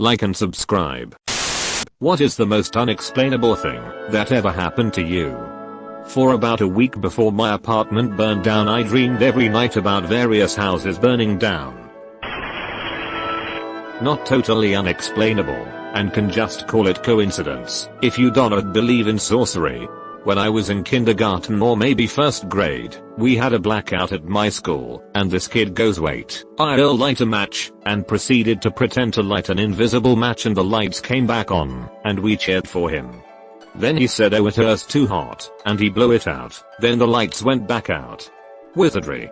like and subscribe. What is the most unexplainable thing that ever happened to you? For about a week before my apartment burned down, I dreamed every night about various houses burning down. Not totally unexplainable, and can just call it coincidence if you do not believe in sorcery. When I was in kindergarten or maybe first grade, we had a blackout at my school, and this kid goes, "Wait, I'll light a match," and proceeded to pretend to light an invisible match, and the lights came back on, and we cheered for him. Then he said, "Oh, it was too hot," and he blew it out. Then the lights went back out. Wizardry.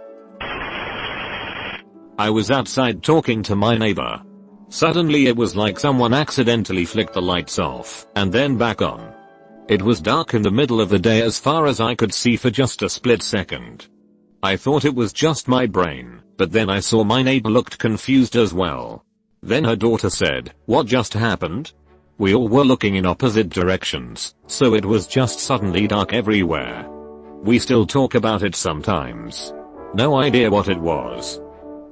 I was outside talking to my neighbor. Suddenly it was like someone accidentally flicked the lights off, and then back on. It was dark in the middle of the day as far as I could see for just a split second. I thought it was just my brain, but then I saw my neighbor looked confused as well. Then her daughter said, "What just happened?" We all were looking in opposite directions, so it was just suddenly dark everywhere. We still talk about it sometimes. No idea what it was.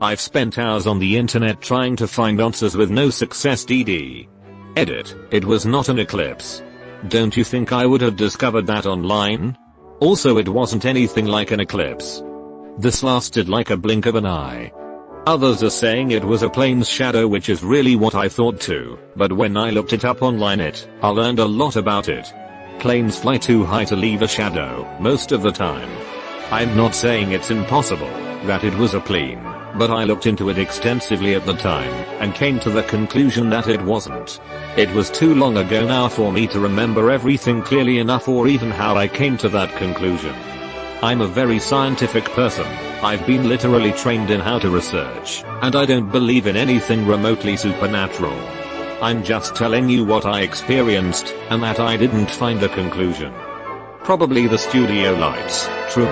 I've spent hours on the internet trying to find answers with no success. Edit. It was not an eclipse. Don't you think I would have discovered that online? Also, it wasn't anything like an eclipse. This lasted like a blink of an eye. Others are saying it was a plane's shadow, which is really what I thought too, but when I looked it up online I learned a lot about it. Planes fly too high to leave a shadow most of the time. I'm not saying it's impossible that it was a plane, but I looked into it extensively at the time and came to the conclusion that it wasn't. It was too long ago now for me to remember everything clearly enough, or even how I came to that conclusion. I'm a very scientific person. I've been literally trained in how to research, and I don't believe in anything remotely supernatural. I'm just telling you what I experienced, and that I didn't find a conclusion. Probably the studio lights. True.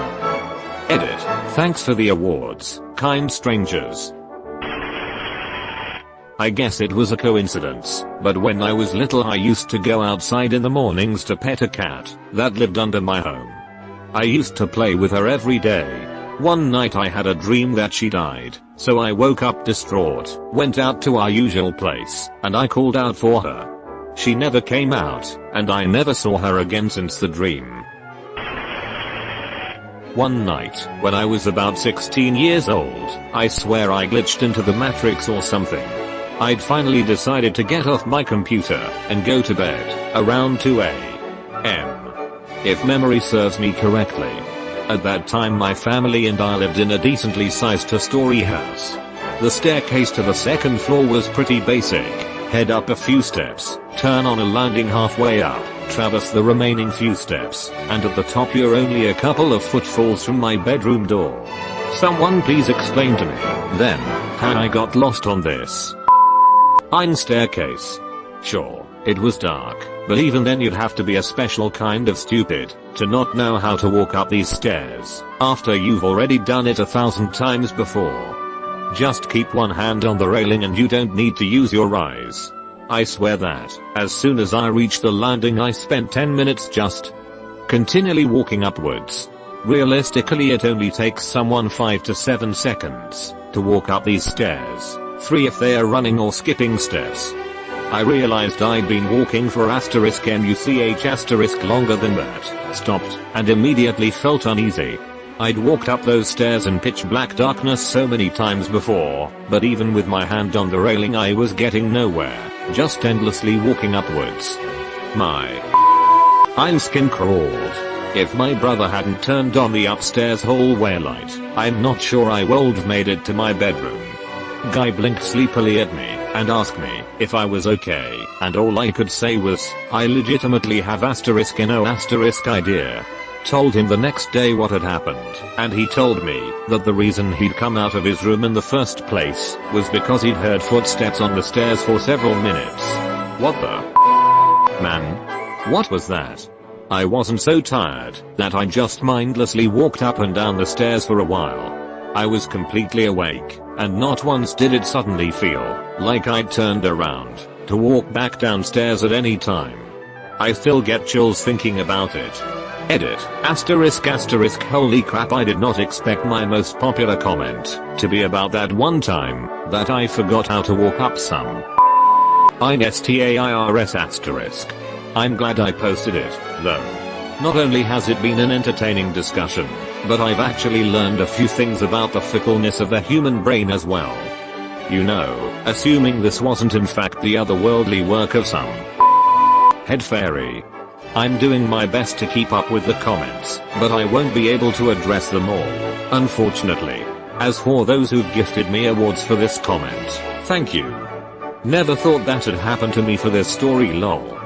Edit. Thanks for the awards, kind strangers. I guess it was a coincidence, but when I was little I used to go outside in the mornings to pet a cat that lived under my home. I used to play with her every day. One night I had a dream that she died, so I woke up distraught, went out to our usual place, and I called out for her. She never came out, and I never saw her again since the dream. One night, when I was about 16 years old, I swear I glitched into the Matrix or something. I'd finally decided to get off my computer and go to bed around 2 a.m. if memory serves me correctly. At that time my family and I lived in a decently sized two-story house. The staircase to the second floor was pretty basic. Head up a few steps, turn on a landing halfway up, traverse the remaining few steps, and at the top you're only a couple of footfalls from my bedroom door. Someone please explain to me, then, how I got lost on this staircase. Sure, it was dark, but even then you'd have to be a special kind of stupid to not know how to walk up these stairs after you've already done it 1,000 times before. Just keep one hand on the railing and you don't need to use your eyes. I swear that, as soon as I reached the landing I spent 10 minutes just continually walking upwards. Realistically it only takes someone 5 to 7 seconds to walk up these stairs, 3 if they are running or skipping steps. I realized I'd been walking for *much* longer than that, stopped, and immediately felt uneasy. I'd walked up those stairs in pitch black darkness so many times before, but even with my hand on the railing I was getting nowhere, just endlessly walking upwards. My skin crawled. If my brother hadn't turned on the upstairs hallway light, I'm not sure I would've made it to my bedroom. Guy blinked sleepily at me and asked me if I was okay, and all I could say was, I legitimately have *no idea. Told him the next day what had happened, and he told me that the reason he'd come out of his room in the first place was because he'd heard footsteps on the stairs for several minutes. What the man? What was that? I wasn't so tired that I just mindlessly walked up and down the stairs for a while. I was completely awake, and not once did it suddenly feel like I'd turned around to walk back downstairs at any time. I still get chills thinking about it. Edit, ***, holy crap, I did not expect my most popular comment to be about that one time that I forgot how to walk up some unexplainable. I'm glad I posted it, though. Not only has it been an entertaining discussion, but I've actually learned a few things about the fickleness of the human brain as well. You know, assuming this wasn't in fact the otherworldly work of some head fairy. I'm doing my best to keep up with the comments, but I won't be able to address them all, unfortunately. As for those who gifted me awards for this comment, thank you. Never thought that had happened to me for this story lol.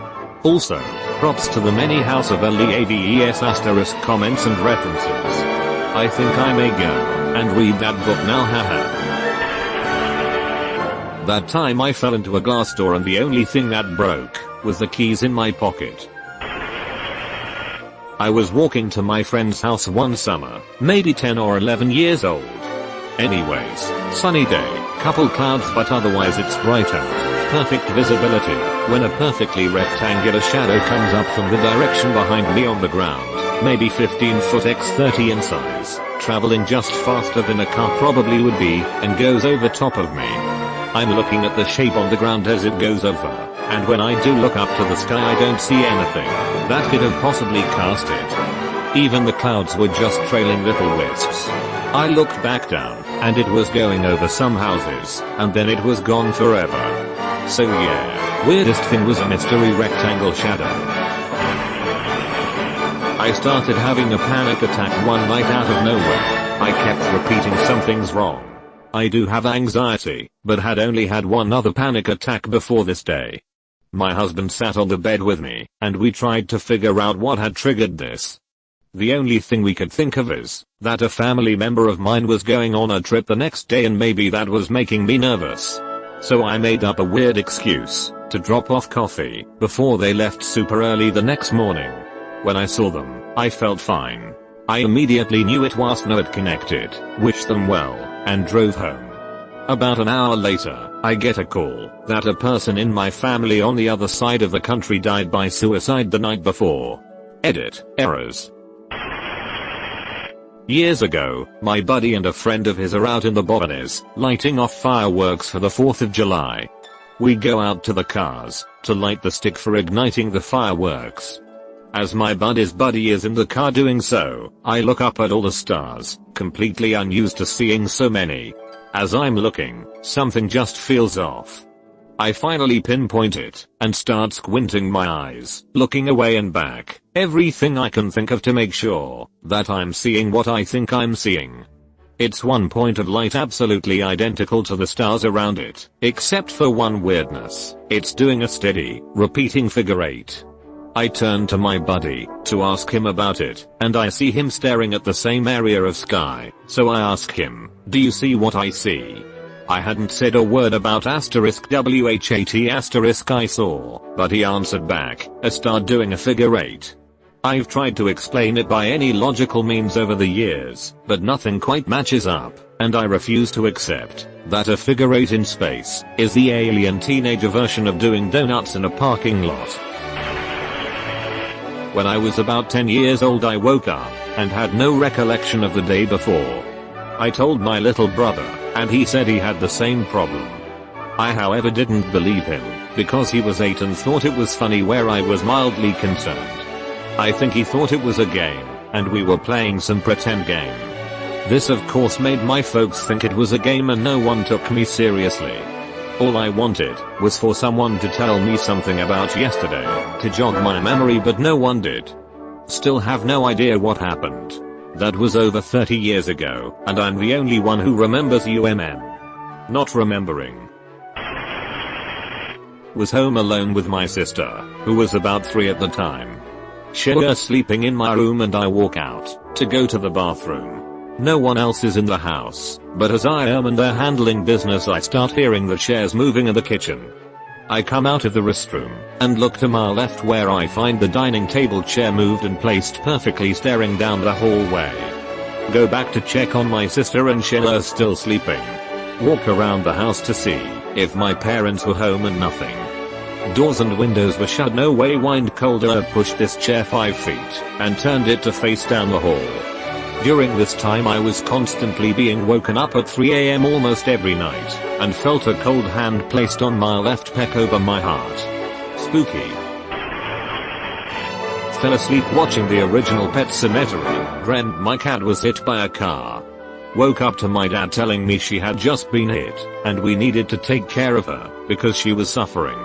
Also, props to the many House of LEADES * comments and references. I think I may go and read that book now, haha. That time I fell into a glass door and the only thing that broke was the keys in my pocket. I was walking to my friend's house one summer, maybe 10 or 11 years old. Anyways, sunny day, couple clouds but otherwise it's bright out, perfect visibility, when a perfectly rectangular shadow comes up from the direction behind me on the ground, maybe 15 foot x 30 in size, traveling just faster than a car probably would be, and goes over top of me. I'm looking at the shape on the ground as it goes over, and when I do look up to the sky I don't see anything that could have possibly cast it. Even the clouds were just trailing little wisps. I looked back down, and it was going over some houses, and then it was gone forever. So yeah, weirdest thing was a mystery rectangle shadow. I started having a panic attack one night out of nowhere. I kept repeating something's wrong. I do have anxiety, but had only had one other panic attack before this day. My husband sat on the bed with me, and we tried to figure out what had triggered this. The only thing we could think of is that a family member of mine was going on a trip the next day and maybe that was making me nervous. So I made up a weird excuse to drop off coffee before they left super early the next morning. When I saw them, I felt fine. I immediately knew it was not connected, wished them well, and drove home. About an hour later, I get a call that a person in my family on the other side of the country died by suicide the night before. Edit, errors. Years ago, my buddy and a friend of his are out in the Bobbies, lighting off fireworks for the 4th of July. We go out to the cars to light the stick for igniting the fireworks. As my buddy's buddy is in the car doing so, I look up at all the stars, completely unused to seeing so many. As I'm looking, something just feels off. I finally pinpoint it, and start squinting my eyes, looking away and back, everything I can think of to make sure that I'm seeing what I think I'm seeing. It's one point of light absolutely identical to the stars around it, except for one weirdness, it's doing a steady, repeating figure 8. I turn to my buddy to ask him about it, and I see him staring at the same area of sky, so I ask him, do you see what I see? I hadn't said a word about *WHAT* I saw, but he answered back, a star doing a figure 8. I've tried to explain it by any logical means over the years, but nothing quite matches up, and I refuse to accept that a figure 8 in space is the alien teenager version of doing donuts in a parking lot. When I was about 10 years old I woke up and had no recollection of the day before. I told my little brother, and he said he had the same problem. I however didn't believe him, because he was 8 and thought it was funny where I was mildly concerned. I think he thought it was a game, and we were playing some pretend game. This of course made my folks think it was a game and no one took me seriously. All I wanted was for someone to tell me something about yesterday, to jog my memory, but no one did. Still have no idea what happened. That was over 30 years ago, and I'm the only one who remembers Not remembering. Was home alone with my sister, who was about 3 at the time. She was sleeping in my room and I walk out to go to the bathroom. No one else is in the house, but as I am in there handling business I start hearing the chairs moving in the kitchen. I come out of the restroom and look to my left where I find the dining table chair moved and placed perfectly staring down the hallway. Go back to check on my sister and Sheila's still sleeping. Walk around the house to see if my parents were home and nothing. Doors and windows were shut, no way. Wind colder, pushed this chair 5 feet and turned it to face down the hall. During this time I was constantly being woken up at 3 AM almost every night, and felt a cold hand placed on my left pec over my heart. Spooky. Fell asleep watching the original Pet Sematary. Dreamt my cat was hit by a car. Woke up to my dad telling me she had just been hit, and we needed to take care of her, because she was suffering.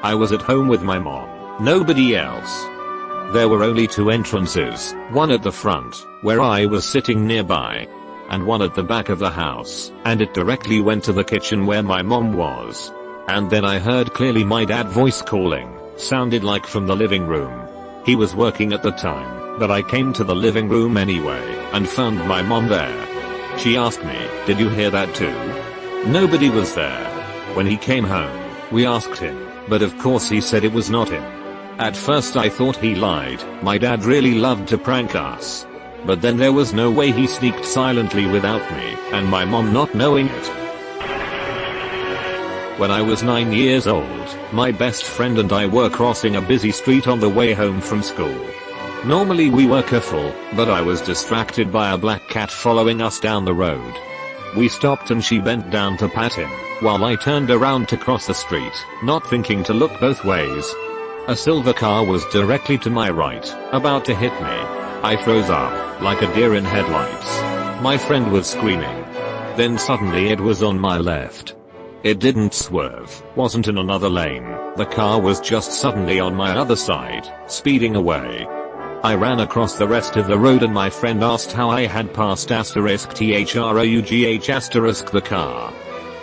I was at home with my mom. Nobody else. There were only 2 entrances, one at the front, where I was sitting nearby, and one at the back of the house, and it directly went to the kitchen where my mom was. And then I heard clearly my dad voice calling, sounded like from the living room. He was working at the time, but I came to the living room anyway, and found my mom there. She asked me, "Did you hear that too?" Nobody was there. When he came home, we asked him, but of course he said it was not him. At first I thought he lied. My dad really loved to prank us. But then there was no way he sneaked silently without me, and my mom not knowing it. When I was 9 years old, my best friend and I were crossing a busy street on the way home from school. Normally we were careful, but I was distracted by a black cat following us down the road. We stopped and she bent down to pat him, while I turned around to cross the street, not thinking to look both ways. A silver car was directly to my right, about to hit me. I froze up, like a deer in headlights. My friend was screaming. Then suddenly it was on my left. It didn't swerve, wasn't in another lane, the car was just suddenly on my other side, speeding away. I ran across the rest of the road and my friend asked how I had passed *THROUGH* the car.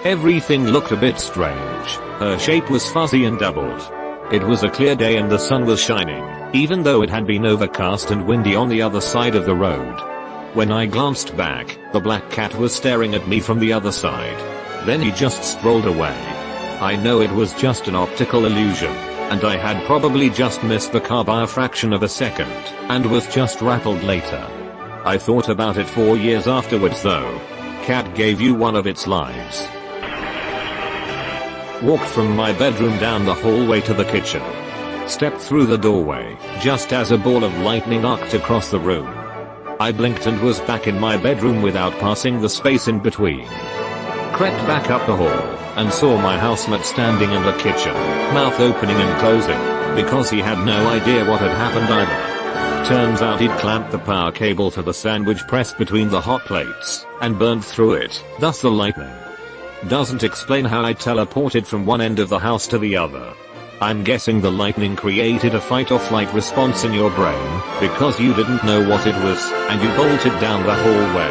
Everything looked a bit strange, her shape was fuzzy and doubled. It was a clear day and the sun was shining, even though it had been overcast and windy on the other side of the road. When I glanced back, the black cat was staring at me from the other side. Then he just strolled away. I know it was just an optical illusion, and I had probably just missed the car by a fraction of a second, and was just rattled later. I thought about it 4 years afterwards though. Cat gave you one of its lives. Walked from my bedroom down the hallway to the kitchen. Stepped through the doorway, just as a ball of lightning arced across the room. I blinked and was back in my bedroom without passing the space in between. Crept back up the hall, and saw my housemate standing in the kitchen, mouth opening and closing, because he had no idea what had happened either. Turns out he'd clamped the power cable to the sandwich press between the hot plates, and burned through it, thus the lightning. Doesn't explain how I teleported from one end of the house to the other. I'm guessing the lightning created a fight or flight response in your brain, because you didn't know what it was, and you bolted down the hallway.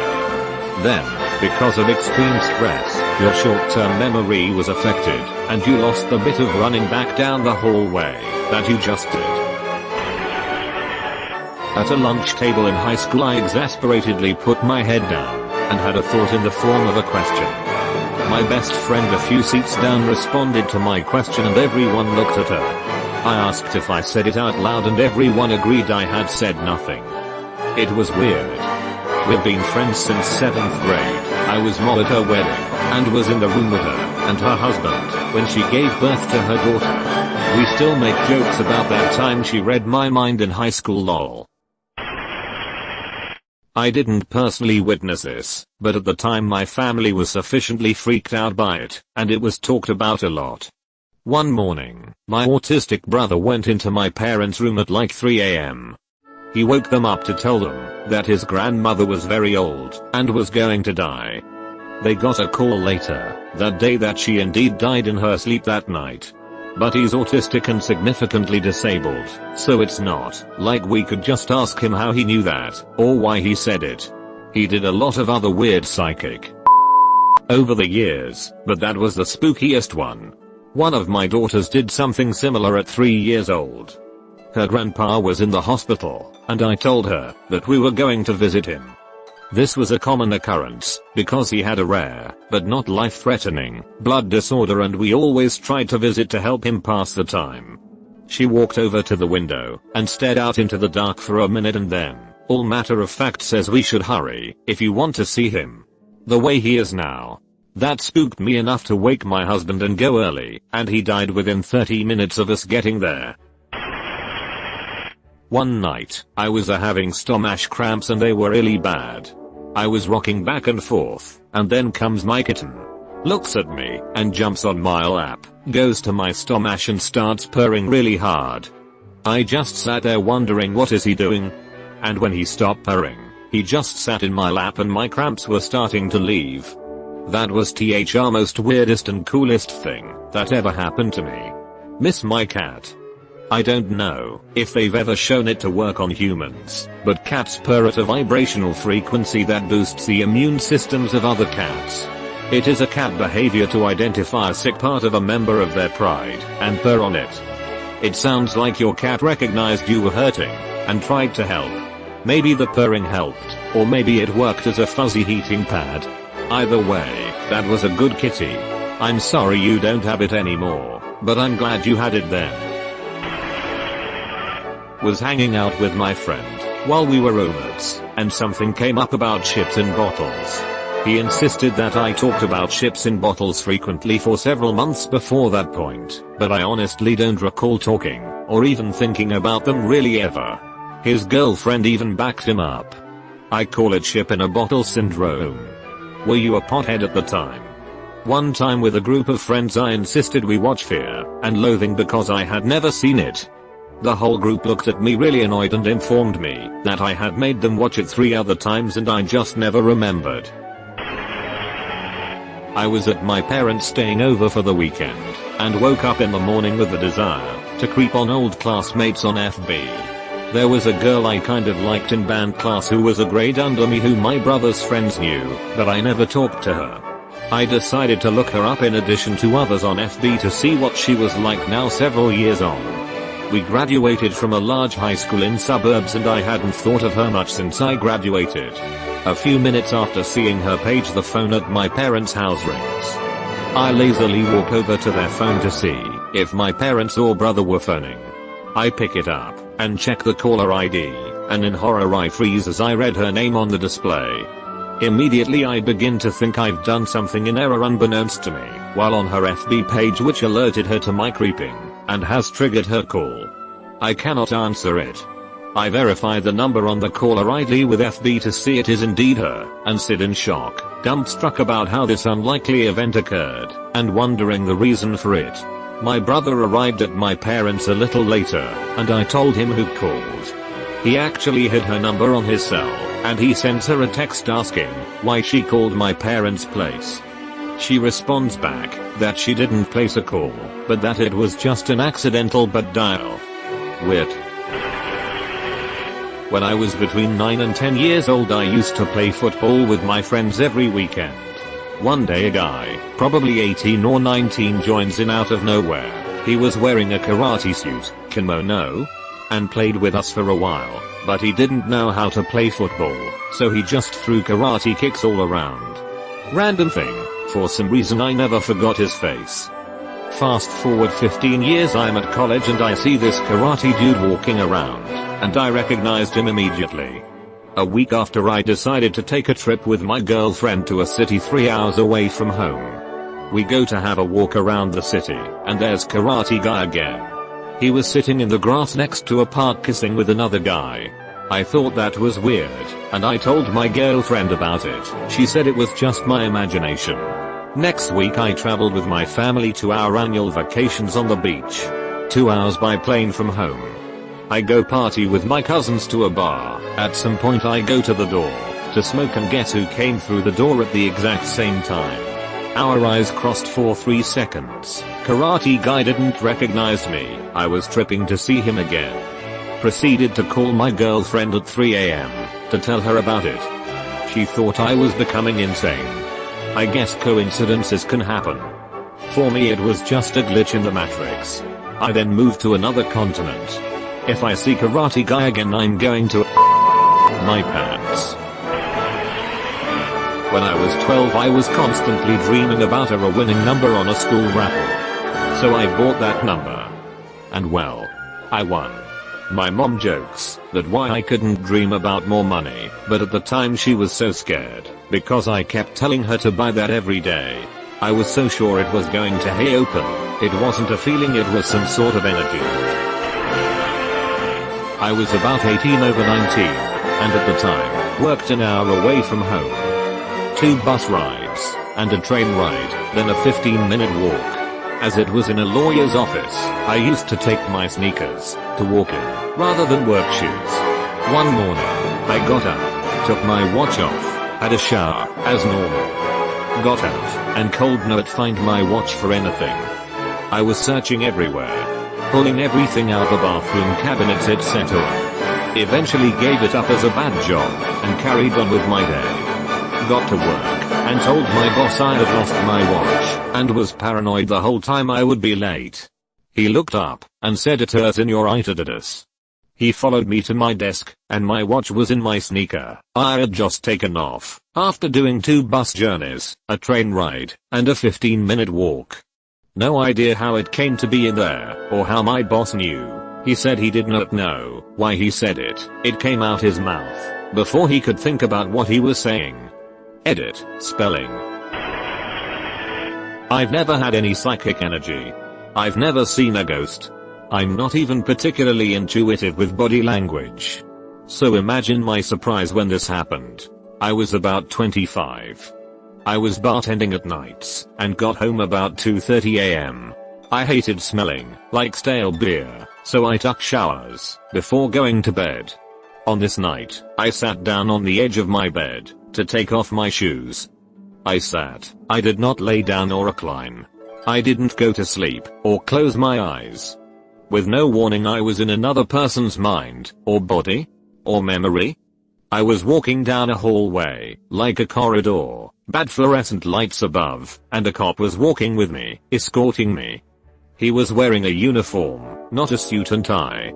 Then, because of extreme stress, your short-term memory was affected, and you lost the bit of running back down the hallway that you just did. At a lunch table in high school I exasperatedly put my head down, and had a thought in the form of a question. My best friend a few seats down responded to my question and everyone looked at her. I asked if I said it out loud and everyone agreed I had said nothing. It was weird. We've been friends since 7th grade. I was mom at her wedding, and was in the room with her and her husband when she gave birth to her daughter. We still make jokes about that time she read my mind in high school lol. I didn't personally witness this, but at the time my family was sufficiently freaked out by it, and it was talked about a lot. One morning, my autistic brother went into my parents' room at like 3 AM. He woke them up to tell them that his grandmother was very old and was going to die. They got a call later that day that she indeed died in her sleep that night. But he's autistic and significantly disabled, so it's not like we could just ask him how he knew that, or why he said it. He did a lot of other weird psychic over the years, but that was the spookiest one. One of my daughters did something similar at 3 years old. Her grandpa was in the hospital, and I told her that we were going to visit him. This was a common occurrence, because he had a rare, but not life-threatening, blood disorder and we always tried to visit to help him pass the time. She walked over to the window, and stared out into the dark for a minute and then, all matter of fact says we should hurry, if you want to see him. The way he is now. That spooked me enough to wake my husband and go early, and he died within 30 minutes of us getting there. One night, I was having stomach cramps and they were really bad. I was rocking back and forth, and then comes my kitten. Looks at me, and jumps on my lap, goes to my stomach and starts purring really hard. I just sat there wondering what is he doing? And when he stopped purring, he just sat in my lap and my cramps were starting to leave. That was the most weirdest and coolest thing that ever happened to me. Miss my cat. I don't know if they've ever shown it to work on humans, but cats purr at a vibrational frequency that boosts the immune systems of other cats. It is a cat behavior to identify a sick part of a member of their pride and purr on it. It sounds like your cat recognized you were hurting and tried to help. Maybe the purring helped, or maybe it worked as a fuzzy heating pad. Either way, that was a good kitty. I'm sorry you don't have it anymore, but I'm glad you had it then. Was hanging out with my friend while we were roommates, and something came up about ships in bottles. He insisted that I talked about ships in bottles frequently for several months before that point, but I honestly don't recall talking, or even thinking about them really ever. His girlfriend even backed him up. I call it ship in a bottle syndrome. Were you a pothead at the time? One time with a group of friends I insisted we watch Fear and Loathing because I had never seen it. The whole group looked at me really annoyed and informed me that I had made them watch it 3 other times and I just never remembered. I was at my parents' staying over for the weekend, and woke up in the morning with the desire to creep on old classmates on FB. There was a girl I kind of liked in band class who was a grade under me who my brother's friends knew, but I never talked to her. I decided to look her up in addition to others on FB to see what she was like now several years on. We graduated from a large high school in suburbs and I hadn't thought of her much since I graduated. A few minutes after seeing her page, the phone at my parents' house rings. I lazily walk over to their phone to see if my parents or brother were phoning. I pick it up and check the caller ID, and in horror I freeze as I read her name on the display. Immediately I begin to think I've done something in error unbeknownst to me while on her FB page, which alerted her to my creeping and has triggered her call. I cannot answer it. I verify the number on the caller ID with FB to see it is indeed her, and sit in shock, dumbstruck about how this unlikely event occurred, and wondering the reason for it. My brother arrived at my parents a little later, and I told him who called. He actually hid her number on his cell, and he sends her a text asking why she called my parents' place. She responds back that she didn't place a call, but that it was just an accidental butt dial. Weird. When I was between 9 and 10 years old, I used to play football with my friends every weekend. One day a guy, probably 18 or 19, joins in out of nowhere. He was wearing a karate suit, kimono, and played with us for a while, but he didn't know how to play football, so he just threw karate kicks all around. Random thing, for some reason I never forgot his face. Fast forward 15 years, I'm at college and I see this karate dude walking around, and I recognized him immediately. A week after, I decided to take a trip with my girlfriend to a city 3 hours away from home. We go to have a walk around the city, and there's karate guy again. He was sitting in the grass next to a park kissing with another guy. I thought that was weird, and I told my girlfriend about it. She said it was just my imagination. Next week I traveled with my family to our annual vacations on the beach. 2 hours by plane from home. I go party with my cousins to a bar. At some point I go to the door to smoke, and guess who came through the door at the exact same time? Our eyes crossed for 3 seconds. Karate guy didn't recognize me. I was tripping to see him again. Proceeded to call my girlfriend at 3 AM to tell her about it. She thought I was becoming insane. I guess coincidences can happen. For me it was just a glitch in the matrix. I then moved to another continent. If I see karate guy again, I'm going to my pants. When I was 12 I was constantly dreaming about a winning number on a school raffle. So I bought that number. And well, I won. My mom jokes that why I couldn't dream about more money, but at the time she was so scared because I kept telling her to buy that every day. I was so sure it was going to open. It wasn't a feeling, it was some sort of energy. I was about 18 over 19, and at the time, worked an hour away from home. 2 bus rides, and a train ride, then a 15-minute walk. As it was in a lawyer's office, I used to take my sneakers to walk in, rather than work shoes. One morning, I got up, took my watch off, had a shower, as normal. Got out, and couldn't find my watch for anything. I was searching everywhere, pulling everything out the bathroom cabinets etc. Eventually gave it up as a bad job, and carried on with my day. Got to work, and told my boss I had lost my watch, and was paranoid the whole time I would be late. He looked up, and said it hurt in your Redditis. He followed me to my desk, and my watch was in my sneaker. I had just taken off, after doing 2 bus journeys, a train ride, and a 15-minute walk. No idea how it came to be in there, or how my boss knew. He said he did not know why he said it. It came out his mouth, before he could think about what he was saying. Edit, spelling. I've never had any psychic energy. I've never seen a ghost. I'm not even particularly intuitive with body language. So imagine my surprise when this happened. I was about 25. I was bartending at nights, and got home about 2:30 AM. I hated smelling like stale beer, so I took showers before going to bed. On this night, I sat down on the edge of my bed to take off my shoes. I sat. I did not lay down or recline. I didn't go to sleep or close my eyes. With no warning, I was in another person's mind, or body, or memory. I was walking down a hallway, like a corridor, bad fluorescent lights above, and a cop was walking with me, escorting me. He was wearing a uniform, not a suit and tie.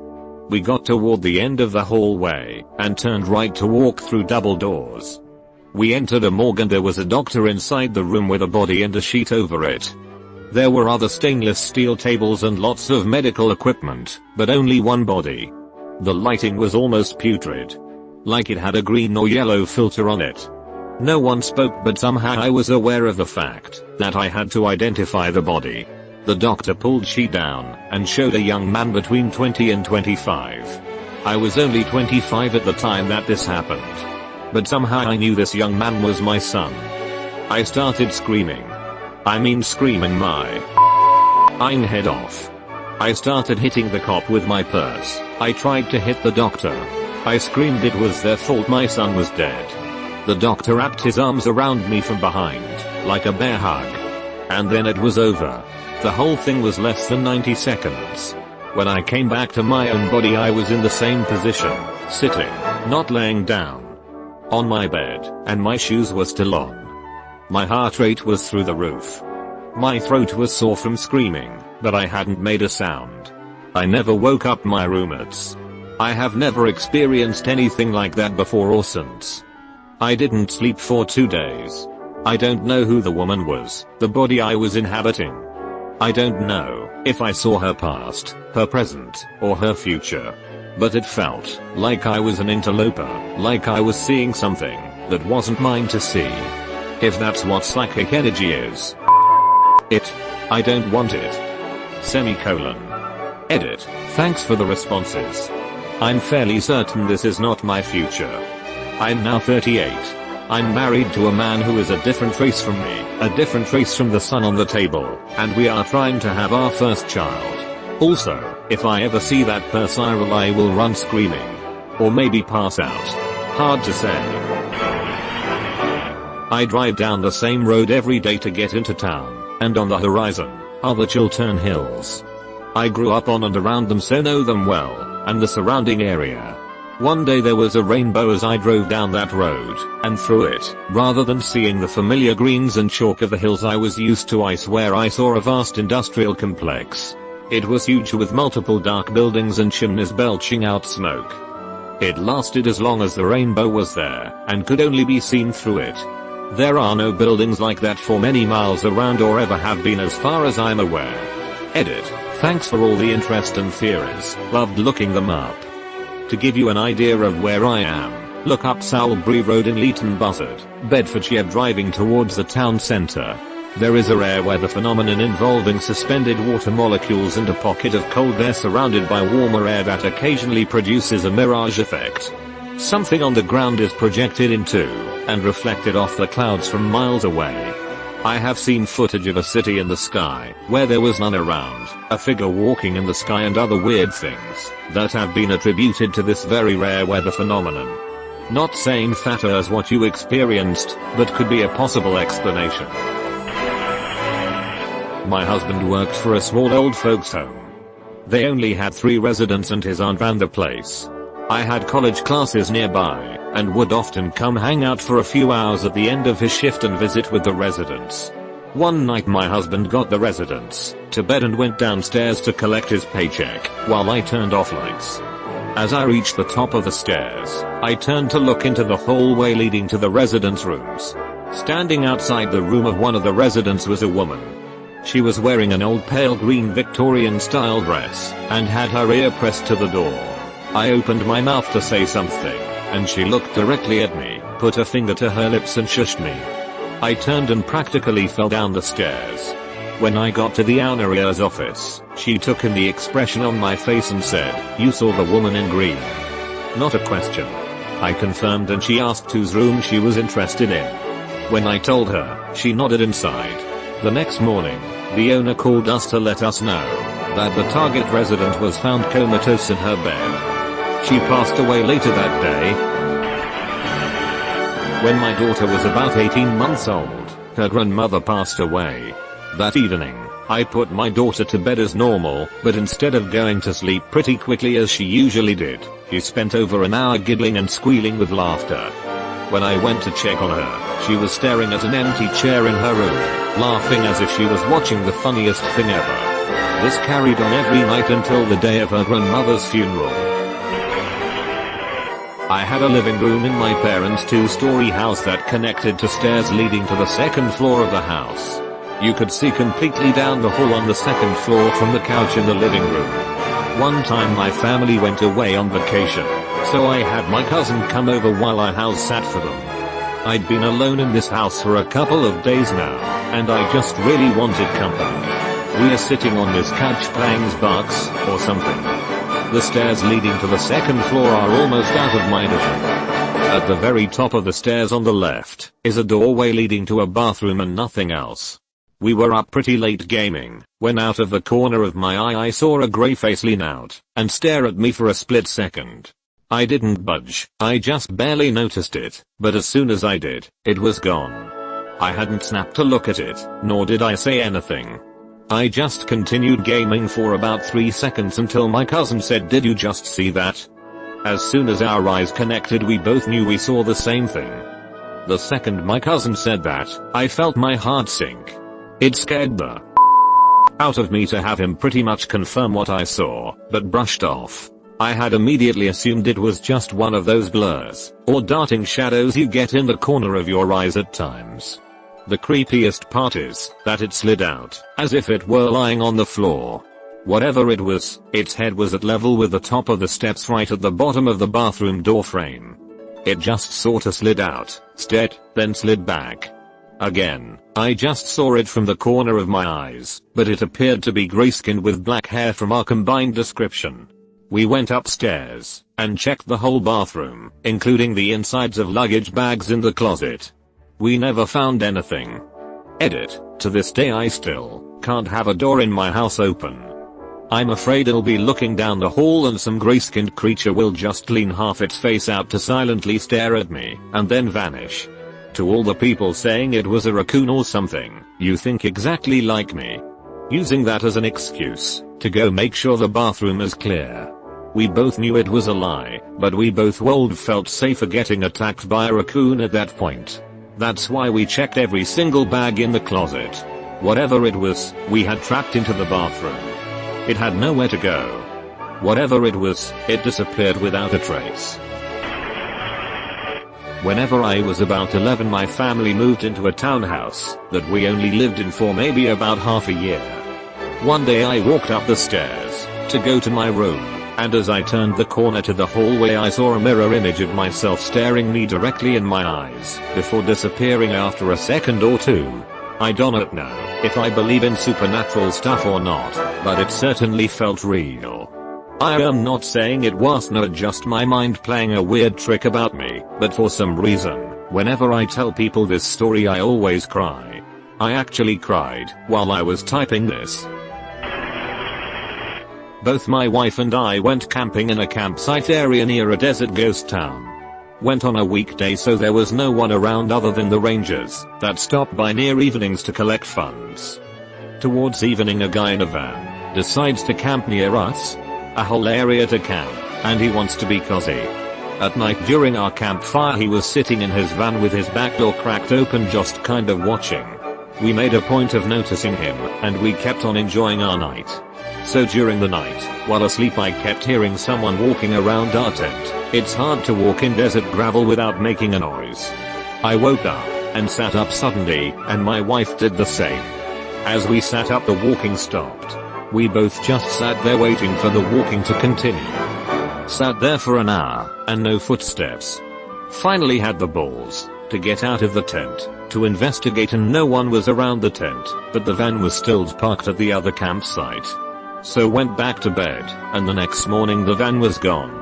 We got toward the end of the hallway, and turned right to walk through double doors. We entered a morgue and there was a doctor inside the room with a body and a sheet over it. There were other stainless steel tables and lots of medical equipment, but only one body. The lighting was almost putrid. Like it had a green or yellow filter on it. No one spoke, but somehow I was aware of the fact that I had to identify the body. The doctor pulled sheet down and showed a young man between 20 and 25. I was only 25 at the time that this happened. But somehow I knew this young man was my son. I started screaming. I mean screaming my head off. I started hitting the cop with my purse. I tried to hit the doctor. I screamed it was their fault my son was dead. The doctor wrapped his arms around me from behind, like a bear hug. And then it was over. The whole thing was less than 90 seconds. When I came back to my own body, I was in the same position, sitting, not laying down, on my bed, and my shoes were still on. My heart rate was through the roof. My throat was sore from screaming, but I hadn't made a sound. I never woke up my roommates. I have never experienced anything like that before or since. I didn't sleep for 2 days. I don't know who the woman was, the body I was inhabiting. I don't know if I saw her past, her present, or her future. But it felt like I was an interloper, like I was seeing something that wasn't mine to see. If that's what psychic energy is, I don't want it. Semicolon. Edit. Thanks for the responses. I'm fairly certain this is not my future. I'm now 38. I'm married to a man who is a different race from me, a different race from the sun on the table, and we are trying to have our first child. Also, if I ever see that person I will run screaming. Or maybe pass out. Hard to say. I drive down the same road every day to get into town, and on the horizon are the Chiltern Hills. I grew up on and around them, so know them well, and the surrounding area. One day there was a rainbow as I drove down that road, and through it, rather than seeing the familiar greens and chalk of the hills I was used to, I swear I saw a vast industrial complex. It was huge with multiple dark buildings and chimneys belching out smoke. It lasted as long as the rainbow was there, and could only be seen through it. There are no buildings like that for many miles around, or ever have been as far as I'm aware. Edit. Thanks for all the interest and theories, loved looking them up. To give you an idea of where I am, look up Salisbury Road in Leighton Buzzard, Bedfordshire, driving towards the town centre. There is a rare weather phenomenon involving suspended water molecules and a pocket of cold air surrounded by warmer air that occasionally produces a mirage effect. Something on the ground is projected into and reflected off the clouds from miles away. I have seen footage of a city in the sky where there was none around, a figure walking in the sky, and other weird things that have been attributed to this very rare weather phenomenon. Not saying that is what you experienced, but could be a possible explanation. My husband worked for a small old folks home. They only had 3 residents and his aunt ran the place. I had college classes nearby and would often come hang out for a few hours at the end of his shift and visit with the residents. One night my husband got the residents to bed and went downstairs to collect his paycheck while I turned off lights. As I reached the top of the stairs, I turned to look into the hallway leading to the residents' rooms. Standing outside the room of one of the residents was a woman. She was wearing an old pale green Victorian style dress and had her ear pressed to the door. I opened my mouth to say something, and she looked directly at me, put her finger to her lips and shushed me. I turned and practically fell down the stairs. When I got to the owner's office, she took in the expression on my face and said, "You saw the woman in green?" Not a question. I confirmed, and she asked whose room she was interested in. When I told her, she nodded inside. The next morning, the owner called us to let us know that the target resident was found comatose in her bed. She passed away later that day. When my daughter was about 18 months old, her grandmother passed away. That evening, I put my daughter to bed as normal, but instead of going to sleep pretty quickly as she usually did, she spent over an hour giggling and squealing with laughter. When I went to check on her, she was staring at an empty chair in her room, laughing as if she was watching the funniest thing ever. This carried on every night until the day of her grandmother's funeral. I had a living room in my parents' 2-story house that connected to stairs leading to the second floor of the house. You could see completely down the hall on the second floor from the couch in the living room. One time my family went away on vacation, so I had my cousin come over while I house sat for them. I'd been alone in this house for a couple of days now, and I just really wanted company. We are sitting on this couch playing Xbox or something. The stairs leading to the second floor are almost out of my vision. At the very top of the stairs on the left is a doorway leading to a bathroom and nothing else. We were up pretty late gaming, when out of the corner of my eye I saw a grey face lean out and stare at me for a split second. I didn't budge, I just barely noticed it, but as soon as I did, it was gone. I hadn't snapped to look at it, nor did I say anything. I just continued gaming for about 3 seconds until my cousin said, "Did you just see that?" As soon as our eyes connected, we both knew we saw the same thing. The second my cousin said that, I felt my heart sink. It scared the out of me to have him pretty much confirm what I saw, but brushed off. I had immediately assumed it was just one of those blurs or darting shadows you get in the corner of your eyes at times. The creepiest part is that it slid out as if it were lying on the floor. Whatever it was, its head was at level with the top of the steps right at the bottom of the bathroom door frame. It just sorta slid out, stared, then slid back. Again, I just saw it from the corner of my eyes, but it appeared to be grey-skinned with black hair from our combined description. We went upstairs and checked the whole bathroom, including the insides of luggage bags in the closet. We never found anything. Edit, to this day I still can't have a door in my house open. I'm afraid I'll be looking down the hall and some grey-skinned creature will just lean half its face out to silently stare at me and then vanish. To all the people saying it was a raccoon or something, you think exactly like me. Using that as an excuse to go make sure the bathroom is clear. We both knew it was a lie, but we both felt safer getting attacked by a raccoon at that point. That's why we checked every single bag in the closet. Whatever it was, we had trapped into the bathroom. It had nowhere to go. Whatever it was, it disappeared without a trace. Whenever I was about 11, my family moved into a townhouse that we only lived in for maybe about half a year. One day I walked up the stairs to go to my room, and as I turned the corner to the hallway I saw a mirror image of myself staring me directly in my eyes before disappearing after a second or two. I don't know if I believe in supernatural stuff or not, but it certainly felt real. I am not saying it was not just my mind playing a weird trick about me, but for some reason, whenever I tell people this story I always cry. I actually cried while I was typing this. Both my wife and I went camping in a campsite area near a desert ghost town. Went on a weekday so there was no one around other than the rangers that stopped by near evenings to collect funds. Towards evening a guy in a van decides to camp near us. A whole area to camp, and he wants to be cozy. At night during our campfire he was sitting in his van with his back door cracked open just kind of watching. We made a point of noticing him, and we kept on enjoying our night. So during the night, while asleep I kept hearing someone walking around our tent. It's hard to walk in desert gravel without making a noise. I woke up, and sat up suddenly, and my wife did the same. As we sat up the walking stopped. We both just sat there waiting for the walking to continue. Sat there for an hour, and no footsteps. Finally had the balls to get out of the tent, to investigate, and no one was around the tent, but the van was still parked at the other campsite. So went back to bed, and the next morning the van was gone.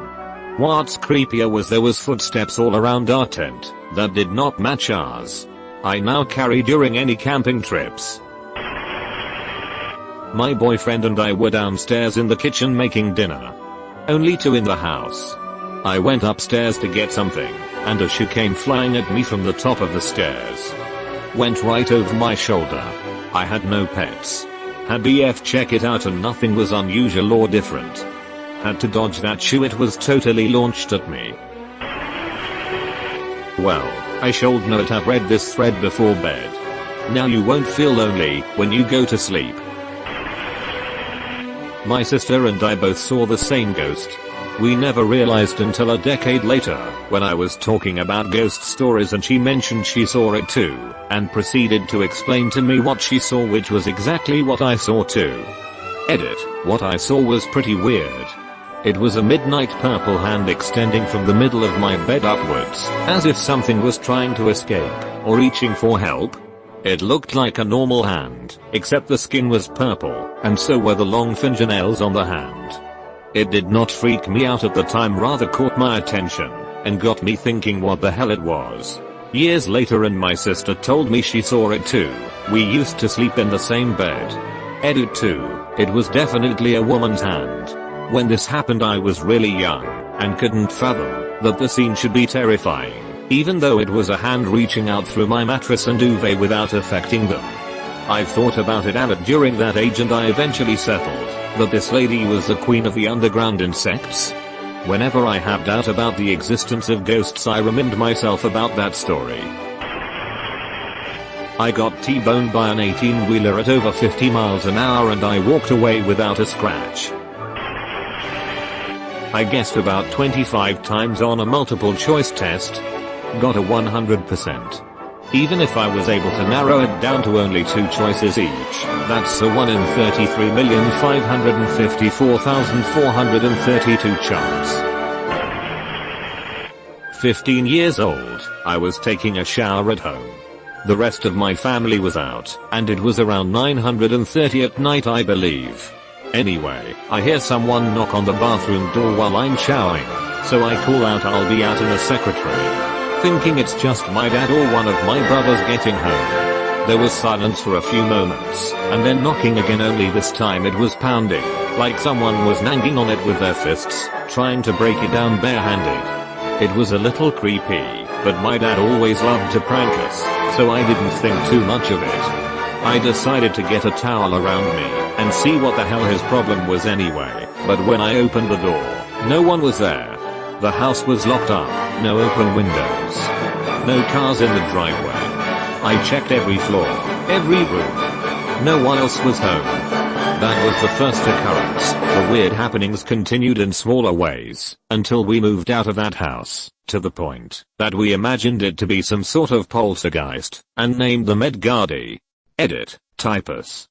What's creepier was there was footsteps all around our tent, that did not match ours. I now carry during any camping trips. My boyfriend and I were downstairs in the kitchen making dinner. Only two in the house. I went upstairs to get something, and a shoe came flying at me from the top of the stairs. Went right over my shoulder. I had no pets. Had BF check it out and nothing was unusual or different. Had to dodge that shoe, it was totally launched at me. Well, I should note I've read this thread before bed. Now you won't feel lonely when you go to sleep. My sister and I both saw the same ghost. We never realized until a decade later, when I was talking about ghost stories and she mentioned she saw it too, and proceeded to explain to me what she saw, which was exactly what I saw too. Edit, what I saw was pretty weird. It was a midnight purple hand extending from the middle of my bed upwards, as if something was trying to escape, or reaching for help. It looked like a normal hand, except the skin was purple, and so were the long fingernails on the hand. It did not freak me out at the time, rather caught my attention, and got me thinking what the hell it was. Years later and my sister told me she saw it too. We used to sleep in the same bed. Edit 2, it was definitely a woman's hand. When this happened I was really young, and couldn't fathom that the scene should be terrifying, even though it was a hand reaching out through my mattress and duvet without affecting them. I've thought about it a lot during that age, and I eventually settled that this lady was the queen of the underground insects. Whenever I have doubt about the existence of ghosts I remind myself about that story. I got T-boned by an 18-wheeler at over 50 miles an hour and I walked away without a scratch. I guessed about 25 times on a multiple choice test. Got a 100%. Even if I was able to narrow it down to only 2 choices each, that's a 1 in 33,554,432 chance. 15 years old, I was taking a shower at home. The rest of my family was out, and it was around 9:30 at night I believe. Anyway, I hear someone knock on the bathroom door while I'm showering, so I call out I'll be out in a secretary. Thinking it's just my dad or one of my brothers getting home. There was silence for a few moments, and then knocking again, only this time it was pounding, like someone was banging on it with their fists, trying to break it down barehanded. It was a little creepy, but my dad always loved to prank us, so I didn't think too much of it. I decided to get a towel around me, and see what the hell his problem was anyway, but when I opened the door, no one was there. The house was locked up, no open windows. No cars in the driveway. I checked every floor, every room. No one else was home. That was the first occurrence. The weird happenings continued in smaller ways, until we moved out of that house, to the point that we imagined it to be some sort of poltergeist, and named them Edgardy. Edit, typus.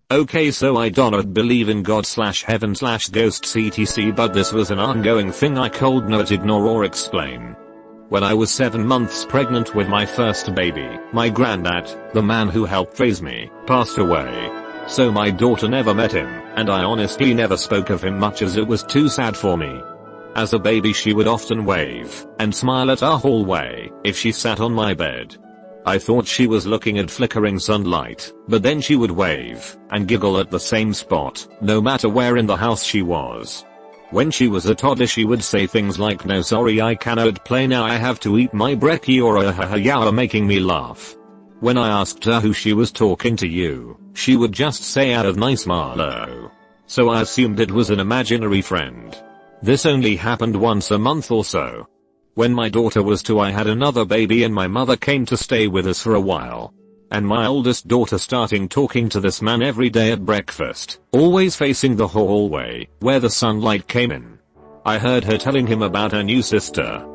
Okay, so I don't believe in God/heaven/ghosts etc, but this was an ongoing thing I could not ignore or explain. When I was 7 months pregnant with my first baby, my granddad, the man who helped raise me, passed away. So my daughter never met him, and I honestly never spoke of him much as it was too sad for me. As a baby she would often wave and smile at our hallway if she sat on my bed. I thought she was looking at flickering sunlight, but then she would wave and giggle at the same spot, no matter where in the house she was. When she was a toddler she would say things like, "No sorry, I cannot play now, I have to eat my brekkie," or "ha, making me laugh. When I asked her who she was talking to, she would just say out of nice Marlow. So I assumed it was an imaginary friend. This only happened once a month or so. When my daughter was 2 I had another baby and my mother came to stay with us for a while. And my oldest daughter started talking to this man every day at breakfast, always facing the hallway, where the sunlight came in. I heard her telling him about her new sister.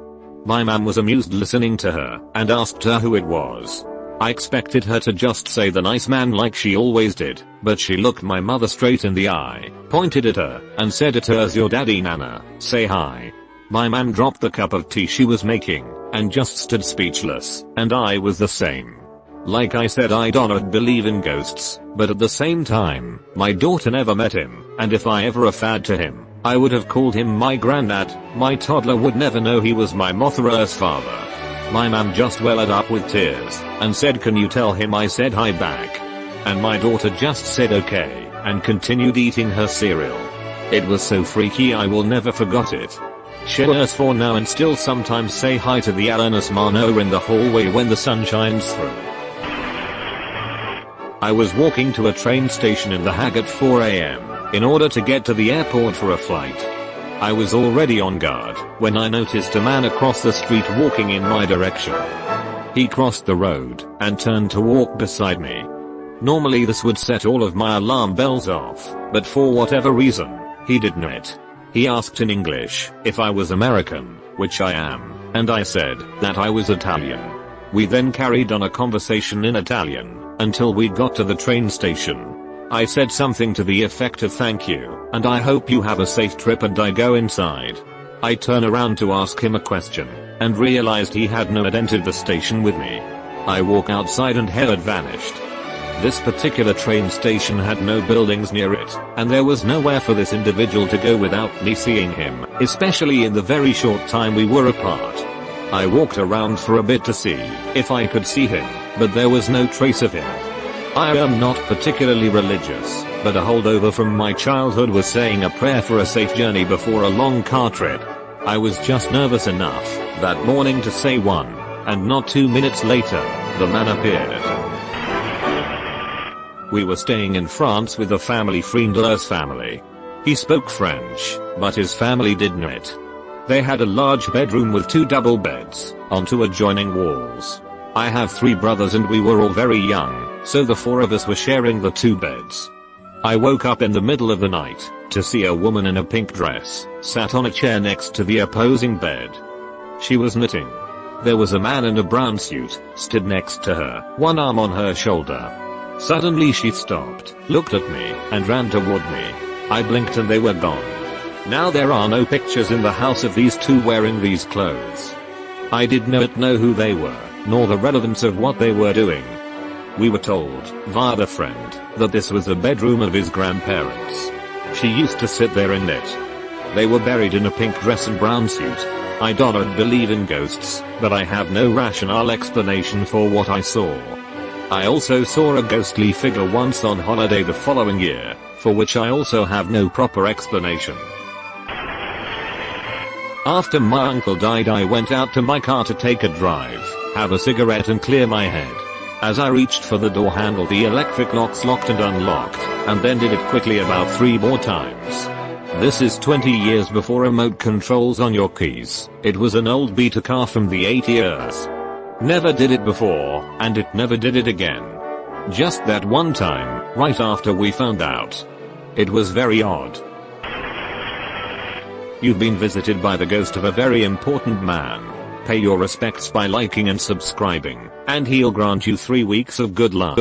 My mum was amused listening to her, and asked her who it was. I expected her to just say the nice man like she always did, but she looked my mother straight in the eye, pointed at her, and said, "It is your daddy Nana, say hi." My mum dropped the cup of tea she was making, and just stood speechless, and I was the same. Like I said, I don't believe in ghosts, but at the same time, my daughter never met him, and if I ever referred to him, I would have called him my granddad. My toddler would never know he was my Mothra's father. My mum just welled up with tears, and said, "Can you tell him I said hi back?" And my daughter just said okay, and continued eating her cereal. It was so freaky I will never forget it. Cheers for now, and still sometimes say hi to the Alanis Mano in the hallway when the sun shines through. I was walking to a train station in The Hague at 4 AM, in order to get to the airport for a flight. I was already on guard, when I noticed a man across the street walking in my direction. He crossed the road, and turned to walk beside me. Normally this would set all of my alarm bells off, but for whatever reason, he didn't. He asked in English if I was American, which I am, and I said that I was Italian. We then carried on a conversation in Italian, until we got to the train station. I said something to the effect of "Thank you, and I hope you have a safe trip," and I go inside. I turn around to ask him a question, and realized he had not entered the station with me. I walk outside and he had vanished. This particular train station had no buildings near it, and there was nowhere for this individual to go without me seeing him, especially in the very short time we were apart. I walked around for a bit to see if I could see him, but there was no trace of him. I am not particularly religious, but a holdover from my childhood was saying a prayer for a safe journey before a long car trip. I was just nervous enough that morning to say one, and not 2 minutes later, the man appeared. We were staying in France with a family friendless family. He spoke French, but his family didn't. They had a large bedroom with 2 double beds, on 2 adjoining walls. I have 3 brothers and we were all very young, so the 4 of us were sharing the 2 beds. I woke up in the middle of the night, to see a woman in a pink dress, sat on a chair next to the opposing bed. She was knitting. There was a man in a brown suit, stood next to her, one arm on her shoulder. Suddenly she stopped, looked at me, and ran toward me. I blinked and they were gone. Now there are no pictures in the house of these 2 wearing these clothes. I did not know who they were, nor the relevance of what they were doing. We were told, via the friend, that this was the bedroom of his grandparents. She used to sit there and knit. They were buried in a pink dress and brown suit. I don't believe in ghosts, but I have no rational explanation for what I saw. I also saw a ghostly figure once on holiday the following year, for which I also have no proper explanation. After my uncle died, I went out to my car to take a drive, have a cigarette and clear my head. As I reached for the door handle, the electric locks locked and unlocked, and then did it quickly about 3 more times. This is 20 years before remote controls on your keys. It was an old beta car from the 80s. Never did it before, and it never did it again. Just that one time, right after we found out. It was very odd. You've been visited by the ghost of a very important man. Pay your respects by liking and subscribing, and he'll grant you 3 weeks of good luck.